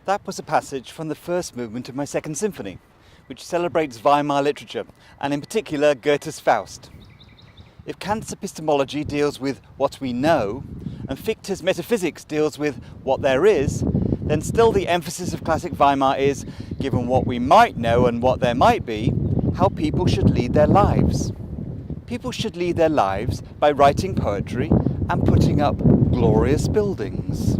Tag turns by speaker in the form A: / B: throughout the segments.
A: That was a passage from the first movement of my second symphony, which celebrates Weimar literature, and in particular Goethe's Faust. If Kant's epistemology deals with what we know, and Fichte's metaphysics deals with what there is, then still the emphasis of classic Weimar is, given what we might know and what there might be, how people should lead their lives. People should lead their lives by writing poetry and putting up glorious buildings.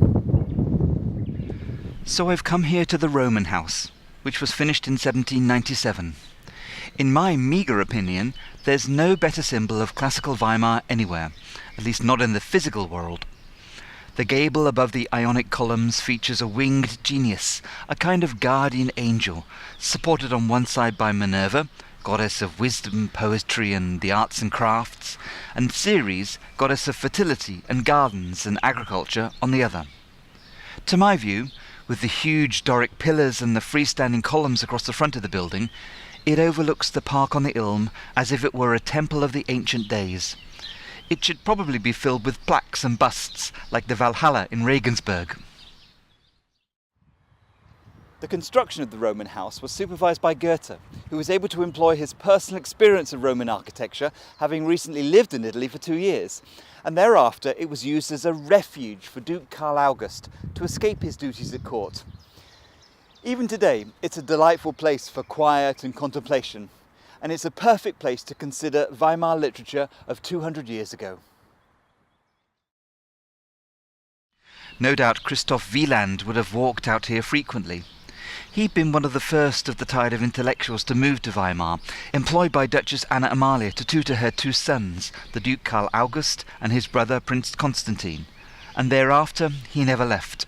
A: So I've come here to the Roman house, which was finished in 1797. In my meagre opinion, there's no better symbol of classical Weimar anywhere, at least not in the physical world. The gable above the Ionic columns features a winged genius, a kind of guardian angel, supported on one side by Minerva, goddess of wisdom, poetry and the arts and crafts, and Ceres, goddess of fertility and gardens and agriculture, on the other. To my view, with the huge Doric pillars and the freestanding columns across the front of the building, it overlooks the park on the Ilm as if it were a temple of the ancient days. It should probably be filled with plaques and busts, like the Valhalla in Regensburg. The construction of the Roman house was supervised by Goethe, who was able to employ his personal experience of Roman architecture, having recently lived in Italy for 2 years. And thereafter it was used as a refuge for Duke Karl August to escape his duties at court. Even today, it's a delightful place for quiet and contemplation, and it's a perfect place to consider Weimar literature of 200 years ago. No doubt Christoph Wieland would have walked out here frequently. He'd been one of the first of the tide of intellectuals to move to Weimar, employed by Duchess Anna Amalia to tutor her 2 sons, the Duke Karl August and his brother Prince Constantine, and thereafter he never left.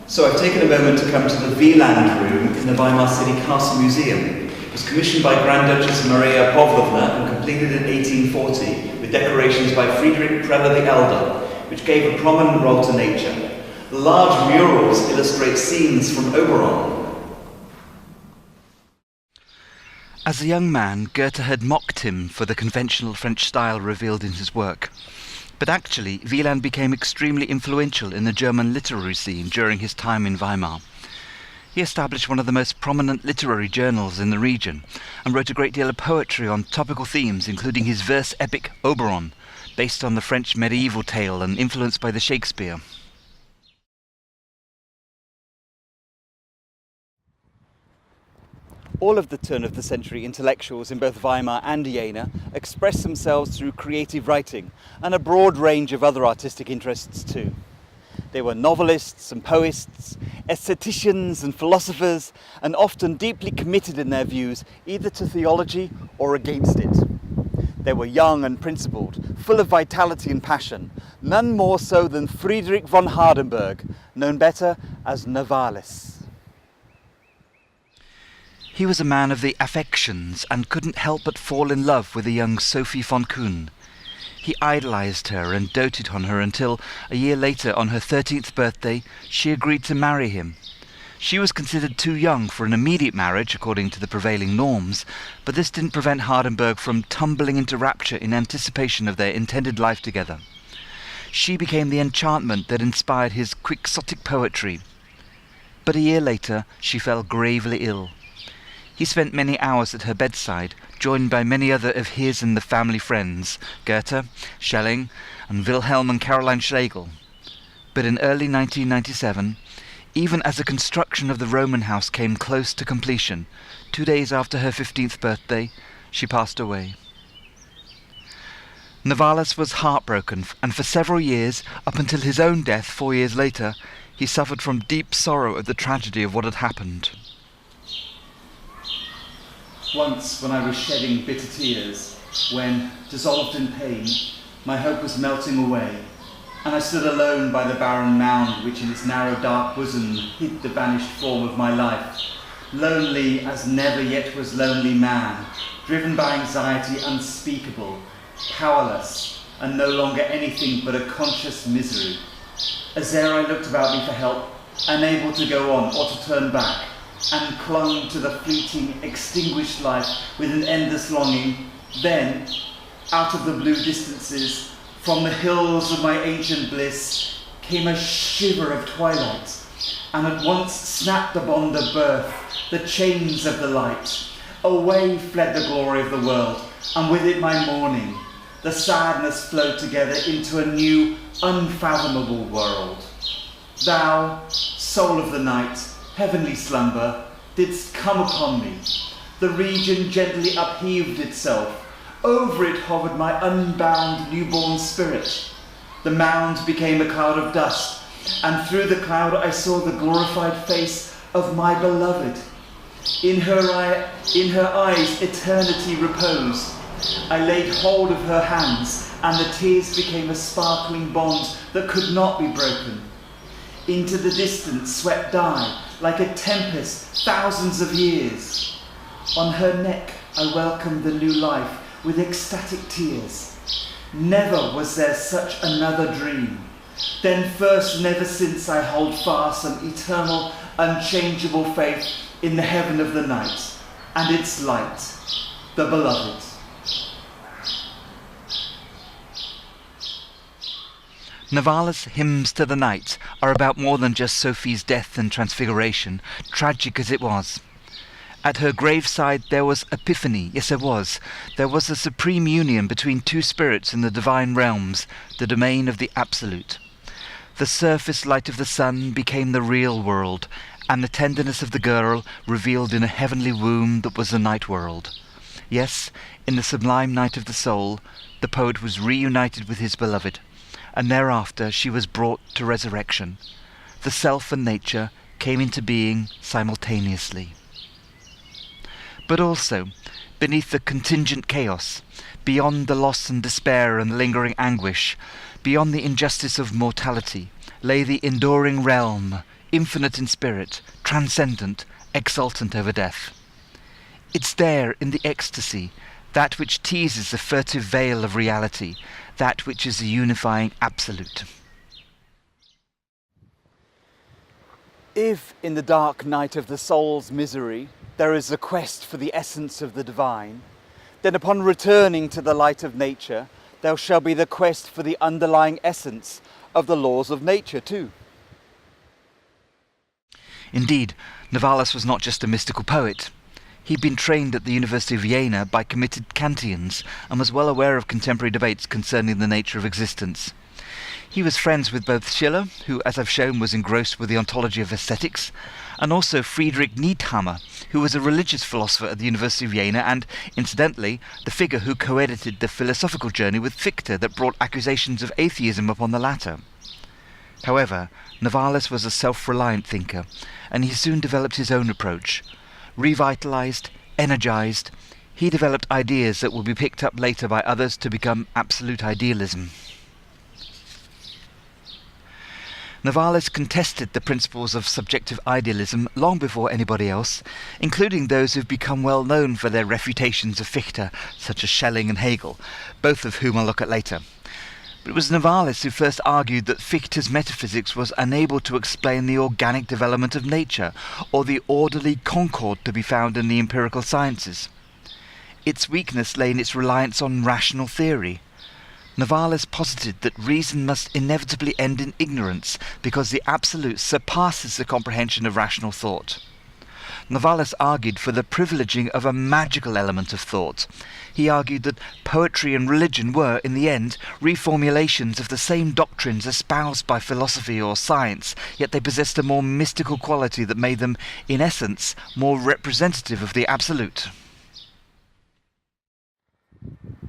A: So I've taken a moment to come to the Wieland room in the Weimar City Castle Museum. It was commissioned by Grand Duchess Maria Pavlovna and completed in 1840 with decorations by Friedrich Preller the Elder, which gave a prominent role to nature. The large murals illustrate scenes from Oberon. As a young man, Goethe had mocked him for the conventional French style revealed in his work. But actually, Wieland became extremely influential in the German literary scene during his time in Weimar. He established one of the most prominent literary journals in the region, and wrote a great deal of poetry on topical themes, including his verse epic Oberon, based on the French medieval tale and influenced by the Shakespeare. All of the turn-of-the-century intellectuals in both Weimar and Jena expressed themselves through creative writing and a broad range of other artistic interests too. They were novelists and poets, aestheticians and philosophers, and often deeply committed in their views either to theology or against it. They were young and principled, full of vitality and passion, none more so than Friedrich von Hardenberg, known better as Novalis. He was a man of the affections and couldn't help but fall in love with the young Sophie von Kuhn. He idolized her and doted on her until, a year later, on her 13th birthday, she agreed to marry him. She was considered too young for an immediate marriage, according to the prevailing norms, but this didn't prevent Hardenberg from tumbling into rapture in anticipation of their intended life together. She became the enchantment that inspired his quixotic poetry. But a year later, she fell gravely ill. He spent many hours at her bedside, joined by many other of his and the family friends, Goethe, Schelling, and Wilhelm and Caroline Schlegel. But in early 1997, even as the construction of the Roman house came close to completion, 2 days after her 15th birthday, she passed away. Novalis was heartbroken, and for several years, up until his own death 4 years later, he suffered from deep sorrow at the tragedy of what had happened. Once, when I was shedding bitter tears, when, dissolved in pain, my hope was melting away, and I stood alone by the barren mound which in its narrow dark bosom hid the vanished form of my life,
B: lonely as never yet was lonely man, driven by anxiety unspeakable, powerless, and no longer anything but a conscious misery. As ere I looked about me for help, unable to go on or to turn back, and clung to the fleeting, extinguished life with an endless longing, then, out of the blue distances, from the hills of my ancient bliss, came a shiver of twilight, and at once snapped the bond of birth, the chains of the light. Away fled the glory of the world, and with it my mourning. The sadness flowed together into a new, unfathomable world. Thou, soul of the night, heavenly slumber, didst come upon me. The region gently upheaved itself. Over it hovered my unbound newborn spirit. The mound became a cloud of dust, and through the cloud I saw the glorified face of my beloved. In her eyes eternity reposed. I laid hold of her hands, and the tears became a sparkling bond that could not be broken. Into the distance swept I, like a tempest, thousands of years. On her neck I welcomed the new life with ecstatic tears. Never was there such another dream. Then first, never since, I hold fast an eternal, unchangeable faith in the heaven of the night and its light, the beloved.
A: Novalis' hymns to the night are about more than just Sophie's death and transfiguration, tragic as it was. At her graveside there was epiphany, yes there was. There was a supreme union between two spirits in the divine realms, the domain of the absolute. The surface light of the sun became the real world, and the tenderness of the girl revealed in a heavenly womb that was the night world. Yes, in the sublime night of the soul, the poet was reunited with his beloved, and thereafter she was brought to resurrection. The self and nature came into being simultaneously. But also, beneath the contingent chaos, beyond the loss and despair and lingering anguish, beyond the injustice of mortality, lay the enduring realm, infinite in spirit, transcendent, exultant over death. It's there in the ecstasy, that which teases the furtive veil of reality, that which is the unifying absolute.
B: If in the dark night of the soul's misery there is a quest for the essence of the divine, then upon returning to the light of nature, there shall be the quest for the underlying essence of the laws of nature too.
A: Indeed, Novalis was not just a mystical poet. He'd been trained at the University of Vienna by committed Kantians and was well aware of contemporary debates concerning the nature of existence. He was friends with both Schiller, who, as I've shown, was engrossed with the ontology of aesthetics, and also Friedrich Niethammer, who was a religious philosopher at the University of Vienna and, incidentally, the figure who co-edited the philosophical journey with Fichte that brought accusations of atheism upon the latter. However, Novalis was a self-reliant thinker, and he soon developed his own approach. Revitalized, energized, he developed ideas that will be picked up later by others to become absolute idealism. Novalis contested the principles of subjective idealism long before anybody else, including those who've become well known for their refutations of Fichte, such as Schelling and Hegel, both of whom I'll look at later. But it was Novalis who first argued that Fichte's metaphysics was unable to explain the organic development of nature, or the orderly concord to be found in the empirical sciences. Its weakness lay in its reliance on rational theory. Novalis posited that reason must inevitably end in ignorance because the absolute surpasses the comprehension of rational thought. Novalis argued for the privileging of a magical element of thought. He argued that poetry and religion were, in the end, reformulations of the same doctrines espoused by philosophy or science, yet they possessed a more mystical quality that made them, in essence, more representative of the absolute.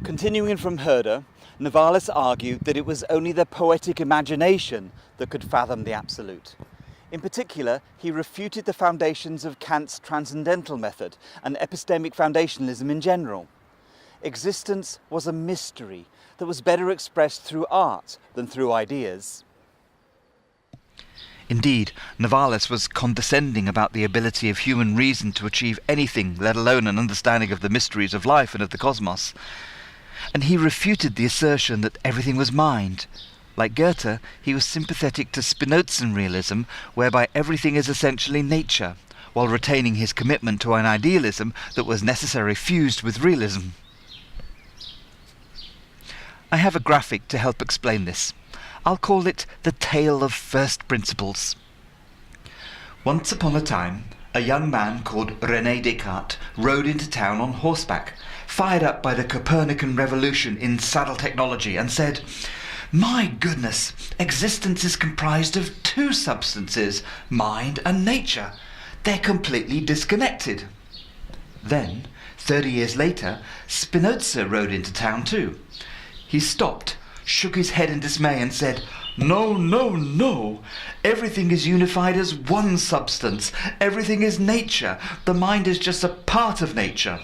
B: Continuing from Herder, Novalis argued that it was only the poetic imagination that could fathom the absolute. In particular, he refuted the foundations of Kant's transcendental method and epistemic foundationalism in general. Existence was a mystery that was better expressed through art than through ideas.
A: Indeed, Novalis was condescending about the ability of human reason to achieve anything, let alone an understanding of the mysteries of life and of the cosmos. And he refuted the assertion that everything was mind. Like Goethe, he was sympathetic to Spinozan realism, whereby everything is essentially nature, while retaining his commitment to an idealism that was necessarily fused with realism. I have a graphic to help explain this. I'll call it the tale of first principles. Once upon a time, a young man called René Descartes rode into town on horseback, fired up by the Copernican revolution in saddle technology, and said, "My goodness, existence is comprised of two substances, mind and nature. They're completely disconnected." Then, 30 years later, Spinoza rode into town too. He stopped, shook his head in dismay and said, "No, no, no. Everything is unified as one substance. Everything is nature. The mind is just a part of nature."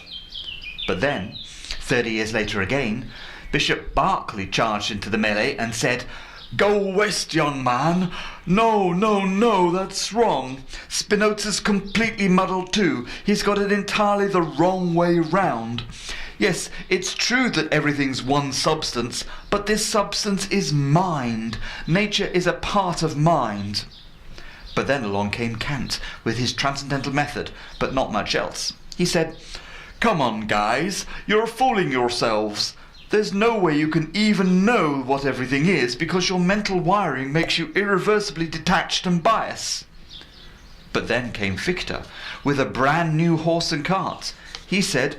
A: But then, 30 years later again, Bishop Berkeley charged into the melee and said, "Go west, young man. No, no, no, that's wrong. Spinoza's completely muddled too. He's got it entirely the wrong way round. Yes, it's true that everything's one substance, but this substance is mind. Nature is a part of mind." But then along came Kant with his transcendental method, but not much else. He said, "Come on, guys, you're fooling yourselves. There's no way you can even know what everything is because your mental wiring makes you irreversibly detached and biased." But then came Fichte with a brand new horse and cart. He said,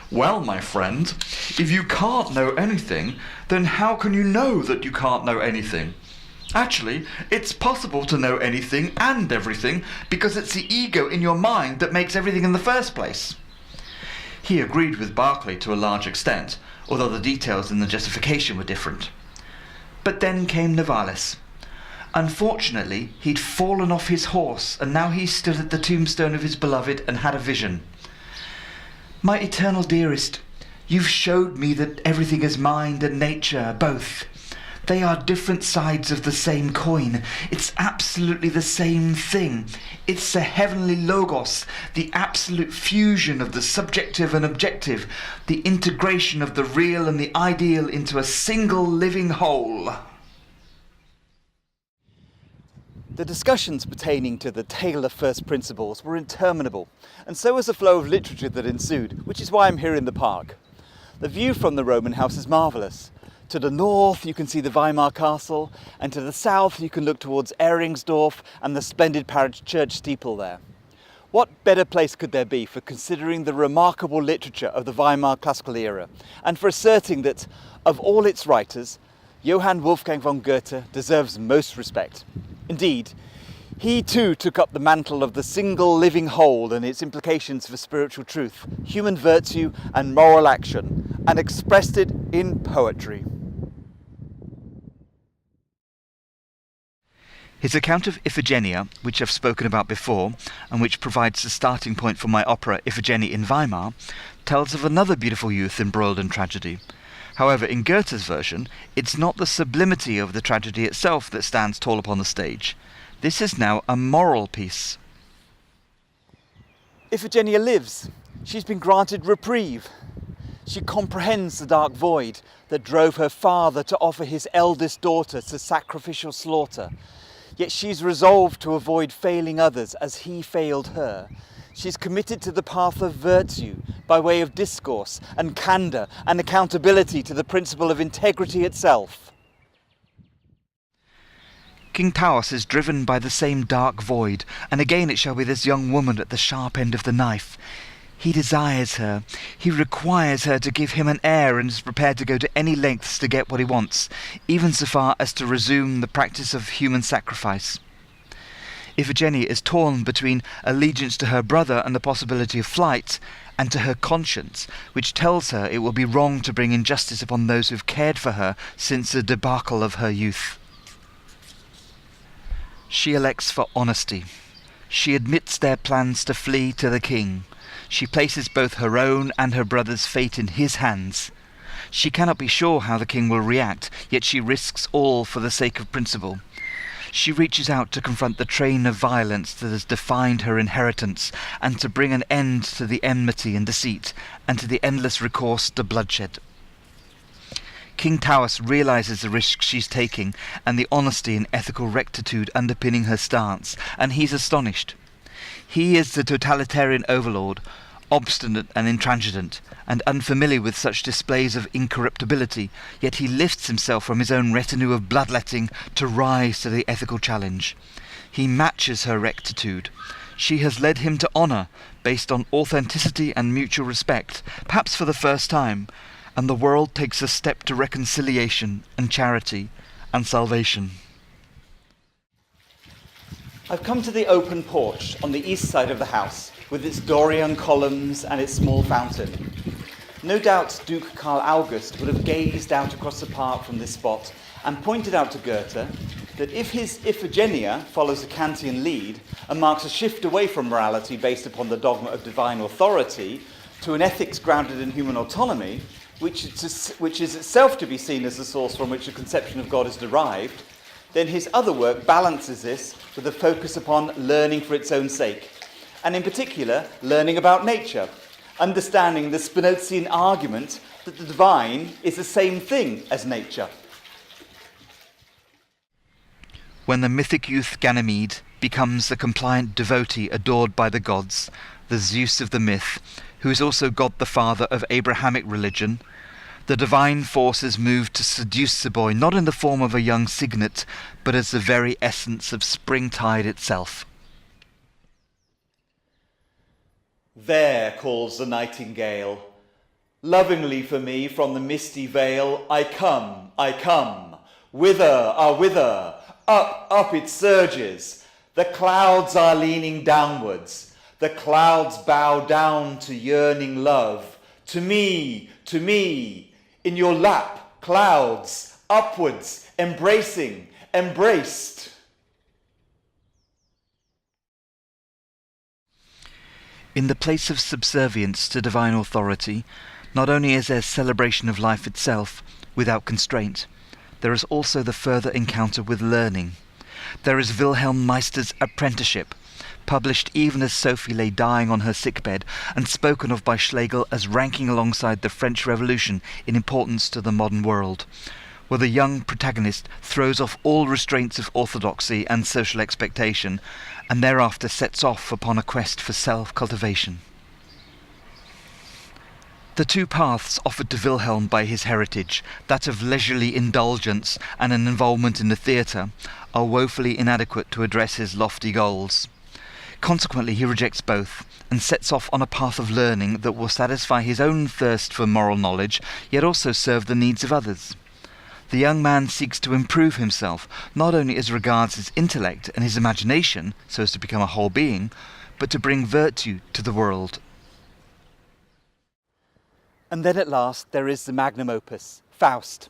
A: "Well, my friend, if you can't know anything, then how can you know that you can't know anything? Actually, it's possible to know anything and everything because it's the ego in your mind that makes everything in the first place." He agreed with Berkeley to a large extent, although the details in the justification were different. But then came Novalis. Unfortunately, he'd fallen off his horse, and now he stood at the tombstone of his beloved and had a vision. "My eternal dearest, you've showed me that everything is mind and nature, both. They are different sides of the same coin. It's absolutely the same thing. It's the heavenly logos, the absolute fusion of the subjective and objective, the integration of the real and the ideal into a single living whole." The discussions pertaining to the tale of first principles were interminable, and so was the flow of literature that ensued, which is why I'm here in the park. The view from the Roman house is marvellous. To the north you can see the Weimar castle, and to the south you can look towards Ehringsdorf and the splendid parish church steeple there. What better place could there be for considering the remarkable literature of the Weimar classical era, and for asserting that, of all its writers, Johann Wolfgang von Goethe deserves most respect. Indeed, he too took up the mantle of the single living whole and its implications for spiritual truth, human virtue and moral action, and expressed it in poetry. His account of Iphigenia, which I've spoken about before, and which provides the starting point for my opera Iphigenia in Weimar, tells of another beautiful youth embroiled in tragedy. However, in Goethe's version, it's not the sublimity of the tragedy itself that stands tall upon the stage. This is now a moral piece.
B: Iphigenia lives. She's been granted reprieve. She comprehends the dark void that drove her father to offer his eldest daughter to sacrificial slaughter. Yet she's resolved to avoid failing others as he failed her. She's committed to the path of virtue by way of discourse and candour and accountability to the principle of integrity itself.
A: King Taos is driven by the same dark void, and again it shall be this young woman at the sharp end of the knife. He desires her. He requires her to give him an heir and is prepared to go to any lengths to get what he wants, even so far as to resume the practice of human sacrifice. Iphigenia is torn between allegiance to her brother and the possibility of flight, and to her conscience, which tells her it will be wrong to bring injustice upon those who have cared for her since the debacle of her youth. She elects for honesty. She admits their plans to flee to the king. She places both her own and her brother's fate in his hands. She cannot be sure how the king will react, yet she risks all for the sake of principle. She reaches out to confront the train of violence that has defined her inheritance, and to bring an end to the enmity and deceit, and to the endless recourse to bloodshed. King Taus realizes the risk she's taking, and the honesty and ethical rectitude underpinning her stance, and he's astonished. He is the totalitarian overlord, obstinate and intransigent, and unfamiliar with such displays of incorruptibility, yet he lifts himself from his own retinue of bloodletting to rise to the ethical challenge. He matches her rectitude. She has led him to honour, based on authenticity and mutual respect, perhaps for the first time, and the world takes a step to reconciliation and charity and salvation.
B: I've come to the open porch on the east side of the house, with its Dorian columns and its small fountain. No doubt Duke Karl August would have gazed out across the park from this spot and pointed out to Goethe that if his Iphigenia follows a Kantian lead and marks a shift away from morality based upon the dogma of divine authority to an ethics grounded in human autonomy, which is itself to be seen as the source from which the conception of God is derived, then his other work balances this with a focus upon learning for its own sake, and in particular, learning about nature, understanding the Spinozian argument that the divine is the same thing as nature.
A: When the mythic youth Ganymede becomes the compliant devotee adored by the gods, the Zeus of the myth, who is also God the Father of Abrahamic religion, the divine forces move to seduce the boy not in the form of a young cygnet, but as the very essence of springtide itself.
B: There, calls the nightingale, lovingly for me from the misty vale, I come, whither, whither, up it surges, the clouds are leaning downwards, the clouds bow down to yearning love, to me, in your lap, clouds, upwards, embracing, embraced.
A: In the place of subservience to divine authority, not only is there celebration of life itself, without constraint, there is also the further encounter with learning. There is Wilhelm Meister's Apprenticeship, published even as Sophie lay dying on her sickbed, and spoken of by Schlegel as ranking alongside the French Revolution in importance to the modern world, where the young protagonist throws off all restraints of orthodoxy and social expectation, and thereafter sets off upon a quest for self-cultivation. The two paths offered to Wilhelm by his heritage, that of leisurely indulgence and an involvement in the theatre, are woefully inadequate to address his lofty goals. Consequently, he rejects both, and sets off on a path of learning that will satisfy his own thirst for moral knowledge, yet also serve the needs of others. The young man seeks to improve himself, not only as regards his intellect and his imagination, so as to become a whole being, but to bring virtue to the world.
B: And then at last there is the magnum opus, Faust,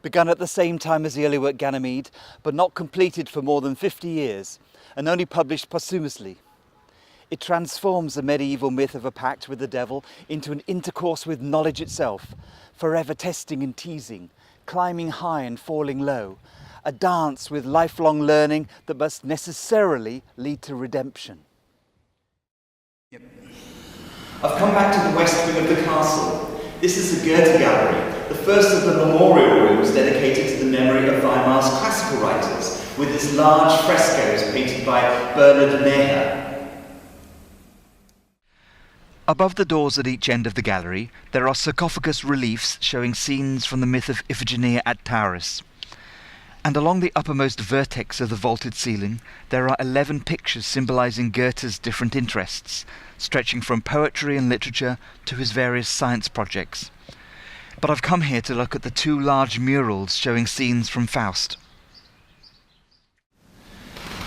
B: begun at the same time as the early work Ganymede, but not completed for more than 50 years, and only published posthumously. It transforms the medieval myth of a pact with the devil into an intercourse with knowledge itself, forever testing and teasing, climbing high and falling low, a dance with lifelong learning that must necessarily lead to redemption. I've come back to the west wing of the castle. This is the Goethe Gallery, the first of the memorial rooms dedicated to the memory of Weimar's classical writers, with its large frescoes painted by Bernard Neher.
A: Above the doors at each end of the gallery, there are sarcophagus reliefs showing scenes from the myth of Iphigenia at Tauris. And along the uppermost vertex of the vaulted ceiling, there are 11 pictures symbolizing Goethe's different interests, stretching from poetry and literature to his various science projects. But I've come here to look at the two large murals showing scenes from Faust.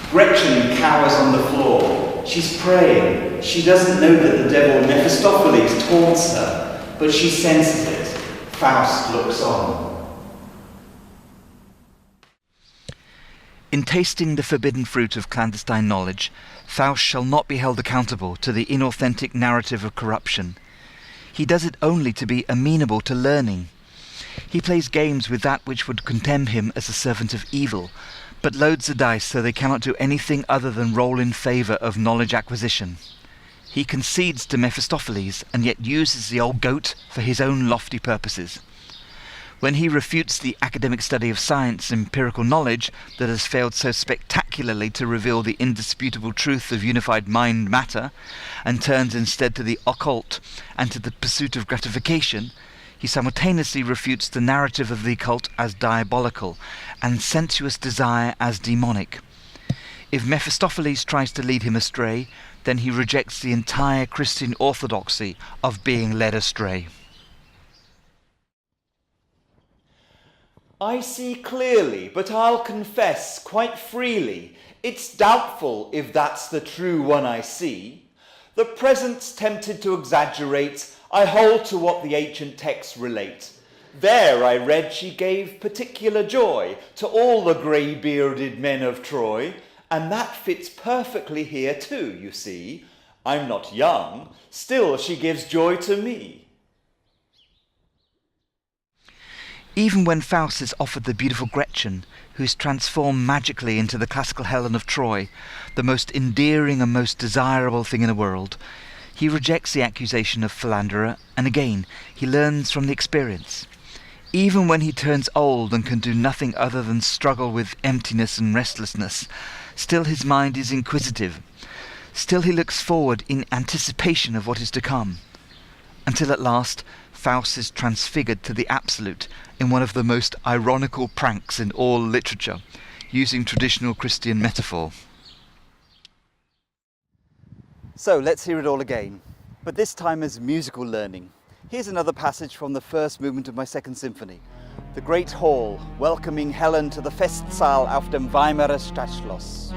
B: Gretchen cowers on the floor. She's praying. She doesn't know that the devil Mephistopheles taunts her, but she senses it. Faust looks on.
A: In tasting the forbidden fruit of clandestine knowledge, Faust shall not be held accountable to the inauthentic narrative of corruption. He does it only to be amenable to learning. He plays games with that which would condemn him as a servant of evil, but loads the dice so they cannot do anything other than roll in favour of knowledge acquisition. He concedes to Mephistopheles, and yet uses the old goat for his own lofty purposes. When he refutes the academic study of science and empirical knowledge that has failed so spectacularly to reveal the indisputable truth of unified mind-matter, and turns instead to the occult and to the pursuit of gratification, he simultaneously refutes the narrative of the occult as diabolical, and sensuous desire as demonic. If Mephistopheles tries to lead him astray, then he rejects the entire Christian orthodoxy of being led astray.
B: I see clearly, but I'll confess quite freely, it's doubtful if that's the true one I see. The present's tempted to exaggerate, I hold to what the ancient texts relate. There I read she gave particular joy to all the grey-bearded men of Troy, and that fits perfectly here too, you see. I'm not young, still she gives joy to me.
A: Even when Faust is offered the beautiful Gretchen, who is transformed magically into the classical Helen of Troy, the most endearing and most desirable thing in the world, he rejects the accusation of philanderer, and again he learns from the experience. Even when he turns old and can do nothing other than struggle with emptiness and restlessness, still his mind is inquisitive. Still he looks forward in anticipation of what is to come, until at last Faust is transfigured to the absolute in one of the most ironical pranks in all literature, using traditional Christian metaphor.
B: So let's hear it all again, but this time as musical learning. Here's another passage from the first movement of my second symphony. The great hall welcoming Helen to the Festsaal auf dem Weimarer Stadtschloss.